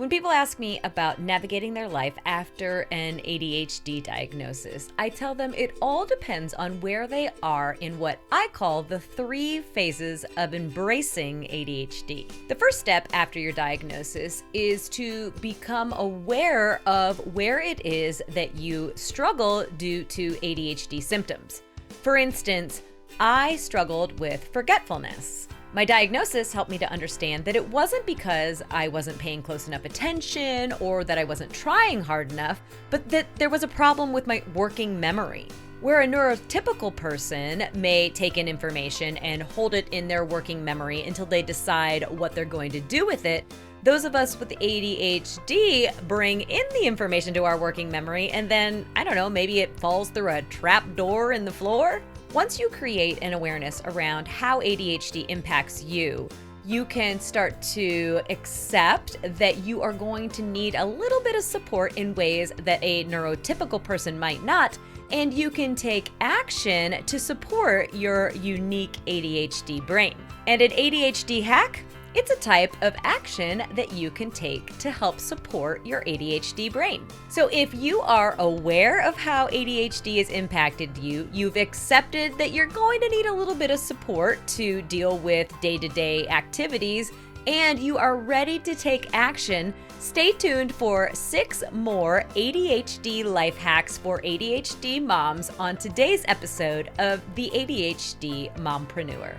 When people ask me about navigating their life after an ADHD diagnosis, I tell them it all depends on where they are in what I call the 3 phases of embracing ADHD. The first step after your diagnosis is to become aware of where it is that you struggle due to ADHD symptoms. For instance, I struggled with forgetfulness. My diagnosis helped me to understand that it wasn't because I wasn't paying close enough attention or that I wasn't trying hard enough, but that there was a problem with my working memory. Where a neurotypical person may take in information and hold it in their working memory until they decide what they're going to do with it, those of us with ADHD bring in the information to our working memory and then, maybe it falls through a trap door in the floor. Once you create an awareness around how ADHD impacts you, you can start to accept that you are going to need a little bit of support in ways that a neurotypical person might not, and you can take action to support your unique ADHD brain. And an ADHD hack? It's a type of action that you can take to help support your ADHD brain. So if you are aware of how ADHD has impacted you, you've accepted that you're going to need a little bit of support to deal with day-to-day activities, and you are ready to take action, stay tuned for 6 more ADHD life hacks for ADHD moms on today's episode of The ADHD Mompreneur.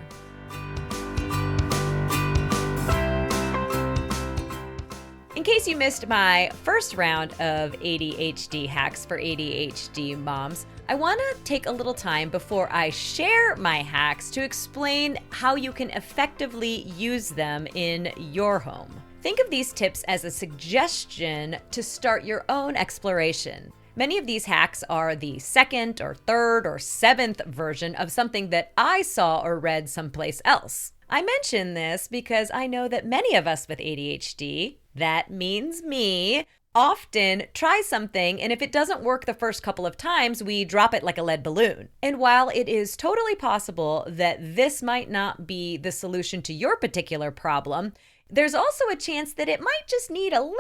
In case you missed my first round of ADHD hacks for ADHD moms, I want to take a little time before I share my hacks to explain how you can effectively use them in your home. Think of these tips as a suggestion to start your own exploration. Many of these hacks are the 2nd or 3rd or 7th version of something that I saw or read someplace else. I mention this because I know that many of us with ADHD, that means me, often try something, and if it doesn't work the first couple of times, we drop it like a lead balloon. And while it is totally possible that this might not be the solution to your particular problem, there's also a chance that it might just need a little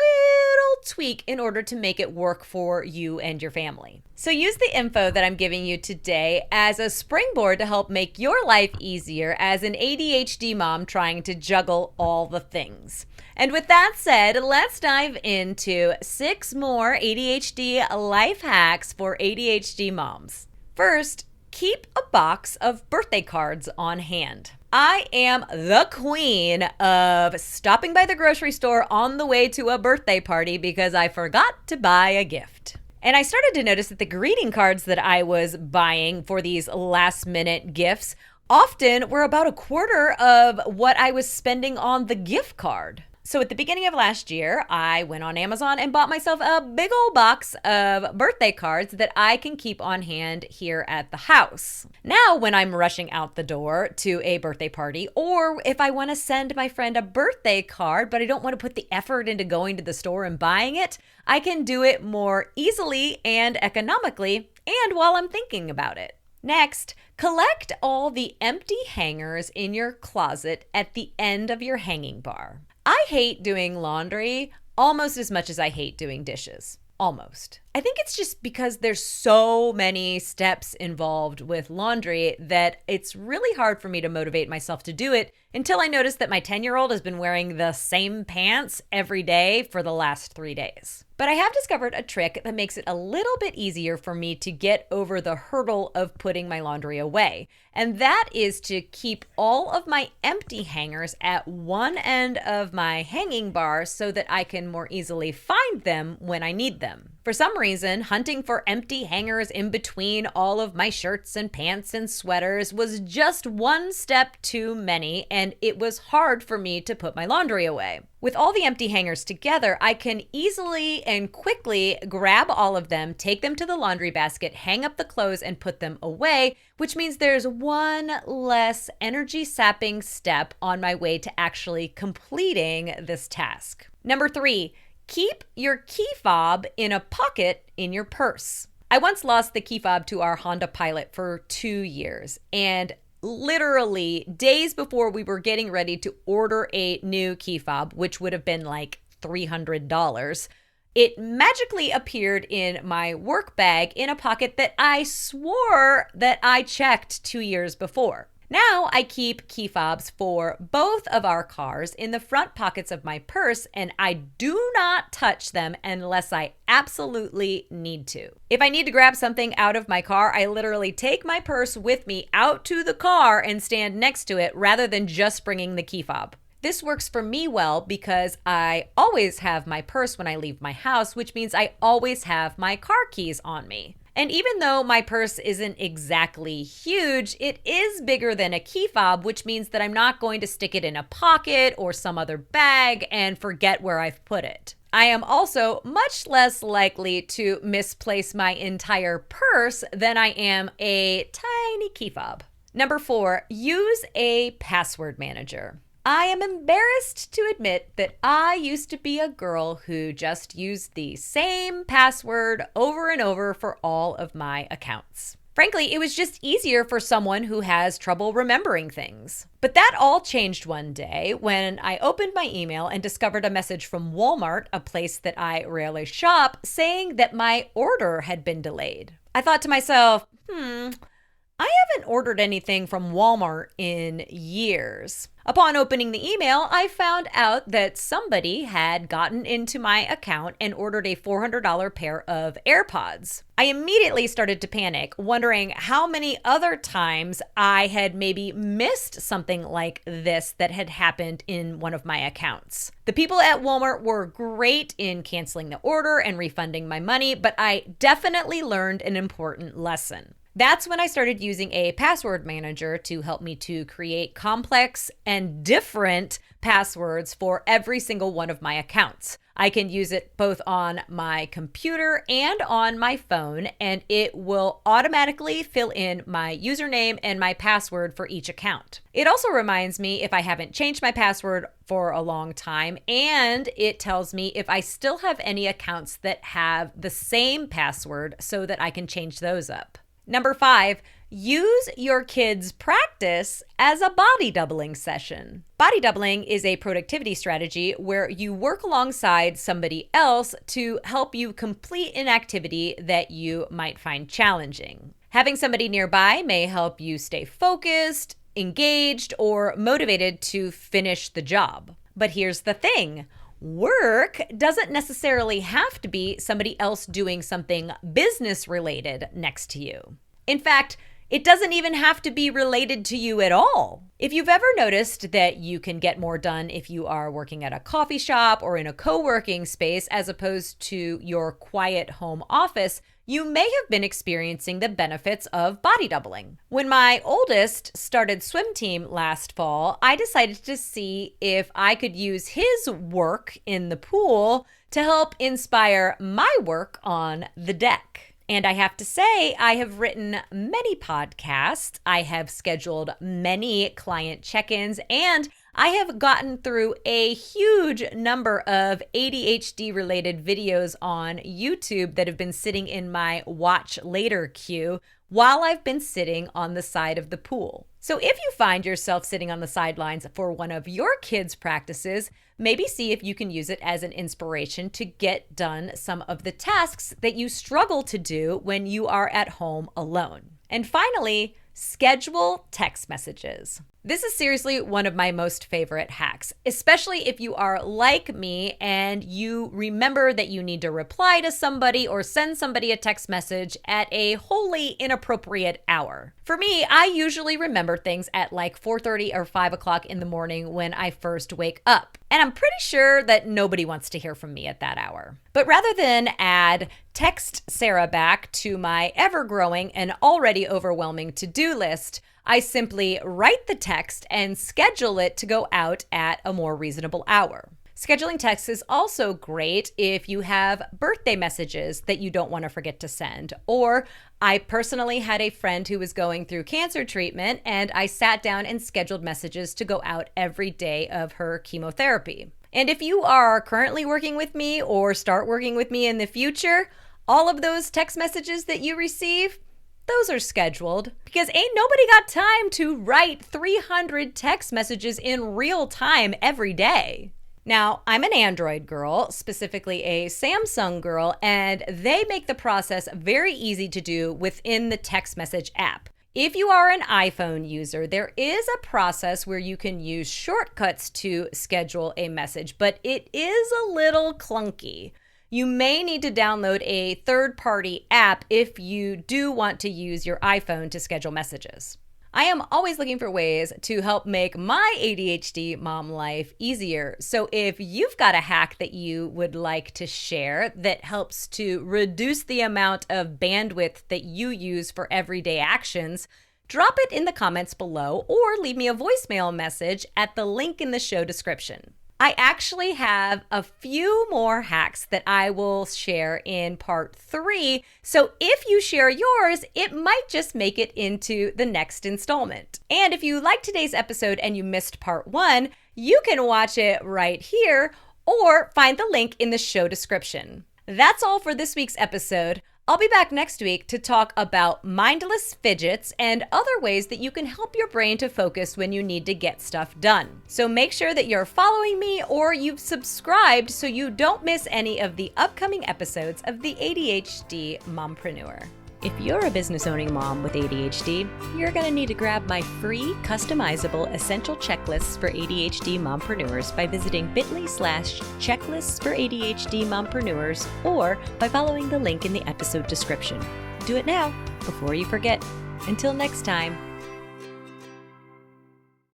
tweak in order to make it work for you and your family. So use the info that I'm giving you today as a springboard to help make your life easier as an ADHD mom trying to juggle all the things. And with that said, let's dive into 6 more ADHD life hacks for ADHD moms. First, keep a box of birthday cards on hand. I am the queen of stopping by the grocery store on the way to a birthday party because I forgot to buy a gift. And I started to notice that the greeting cards that I was buying for these last-minute gifts often were about a quarter of what I was spending on the gift card. So at the beginning of last year, I went on Amazon and bought myself a big old box of birthday cards that I can keep on hand here at the house. Now, when I'm rushing out the door to a birthday party, or if I want to send my friend a birthday card, but I don't want to put the effort into going to the store and buying it, I can do it more easily and economically, and while I'm thinking about it. Next, collect all the empty hangers in your closet at the end of your hanging bar. I hate doing laundry almost as much as I hate doing dishes. Almost. I think it's just because there's so many steps involved with laundry that it's really hard for me to motivate myself to do it until I notice that my 10-year-old has been wearing the same pants every day for the last 3 days. But I have discovered a trick that makes it a little bit easier for me to get over the hurdle of putting my laundry away. And that is to keep all of my empty hangers at one end of my hanging bar so that I can more easily find them when I need them. For some reason, hunting for empty hangers in between all of my shirts and pants and sweaters was just one step too many, and it was hard for me to put my laundry away. With all the empty hangers together, I can easily and quickly grab all of them, take them to the laundry basket, hang up the clothes, and put them away, which means there's one less energy-sapping step on my way to actually completing this task. Number 3, keep your key fob in a pocket in your purse. I once lost the key fob to our Honda Pilot for 2 years, and literally days before we were getting ready to order a new key fob, which would have been like $300. It magically appeared in my work bag in a pocket that I swore that I checked 2 years before. Now I keep key fobs for both of our cars in the front pockets of my purse, and I do not touch them unless I absolutely need to. If I need to grab something out of my car, I literally take my purse with me out to the car and stand next to it rather than just bringing the key fob. This works for me well because I always have my purse when I leave my house, which means I always have my car keys on me. And even though my purse isn't exactly huge, it is bigger than a key fob, which means that I'm not going to stick it in a pocket or some other bag and forget where I've put it. I am also much less likely to misplace my entire purse than I am a tiny key fob. Number 4, use a password manager. I am embarrassed to admit that I used to be a girl who just used the same password over and over for all of my accounts. Frankly, it was just easier for someone who has trouble remembering things. But that all changed one day when I opened my email and discovered a message from Walmart, a place that I rarely shop, saying that my order had been delayed. I thought to myself, I haven't ordered anything from Walmart in years. Upon opening the email, I found out that somebody had gotten into my account and ordered a $400 pair of AirPods. I immediately started to panic, wondering how many other times I had maybe missed something like this that had happened in one of my accounts. The people at Walmart were great in canceling the order and refunding my money, but I definitely learned an important lesson. That's when I started using a password manager to help me to create complex and different passwords for every single one of my accounts. I can use it both on my computer and on my phone, and it will automatically fill in my username and my password for each account. It also reminds me if I haven't changed my password for a long time, and it tells me if I still have any accounts that have the same password so that I can change those up. Number 5, use your kids' practice as a body doubling session. Body doubling is a productivity strategy where you work alongside somebody else to help you complete an activity that you might find challenging. Having somebody nearby may help you stay focused, engaged, or motivated to finish the job. But here's the thing. Work doesn't necessarily have to be somebody else doing something business related next to you. In fact, it doesn't even have to be related to you at all. If you've ever noticed that you can get more done if you are working at a coffee shop or in a co-working space as opposed to your quiet home office, you may have been experiencing the benefits of body doubling. When my oldest started swim team last fall, I decided to see if I could use his work in the pool to help inspire my work on the deck. And I have to say, I have written many podcasts, I have scheduled many client check-ins, and I have gotten through a huge number of ADHD-related videos on YouTube that have been sitting in my watch later queue while I've been sitting on the side of the pool. So if you find yourself sitting on the sidelines for one of your kids' practices, maybe see if you can use it as an inspiration to get done some of the tasks that you struggle to do when you are at home alone. And finally, schedule text messages. This is seriously one of my most favorite hacks, especially if you are like me and you remember that you need to reply to somebody or send somebody a text message at a wholly inappropriate hour. For me, I usually remember things at like 4:30 or 5 o'clock in the morning when I first wake up. And I'm pretty sure that nobody wants to hear from me at that hour. But rather than add text Sarah back to my ever-growing and already overwhelming to-do list, I simply write the text and schedule it to go out at a more reasonable hour. Scheduling texts is also great if you have birthday messages that you don't want to forget to send. Or I personally had a friend who was going through cancer treatment, and I sat down and scheduled messages to go out every day of her chemotherapy. And if you are currently working with me or start working with me in the future, all of those text messages that you receive, those are scheduled, because ain't nobody got time to write 300 text messages in real time every day. Now, I'm an Android girl, specifically a Samsung girl, and they make the process very easy to do within the text message app. If you are an iPhone user, there is a process where you can use shortcuts to schedule a message, but it is a little clunky. You may need to download a third-party app if you do want to use your iPhone to schedule messages. I am always looking for ways to help make my ADHD mom life easier. So if you've got a hack that you would like to share that helps to reduce the amount of bandwidth that you use for everyday actions, drop it in the comments below or leave me a voicemail message at the link in the show description. I actually have a few more hacks that I will share in part 3. So if you share yours, it might just make it into the next installment. And if you liked today's episode and you missed part 1, you can watch it right here or find the link in the show description. That's all for this week's episode. I'll be back next week to talk about mindless fidgets and other ways that you can help your brain to focus when you need to get stuff done. So make sure that you're following me or you've subscribed so you don't miss any of the upcoming episodes of the ADHD Mompreneur. If you're a business-owning mom with ADHD, you're going to need to grab my free, customizable essential checklists for ADHD mompreneurs by visiting bit.ly/checklists for ADHD mompreneurs or by following the link in the episode description. Do it now, before you forget. Until next time.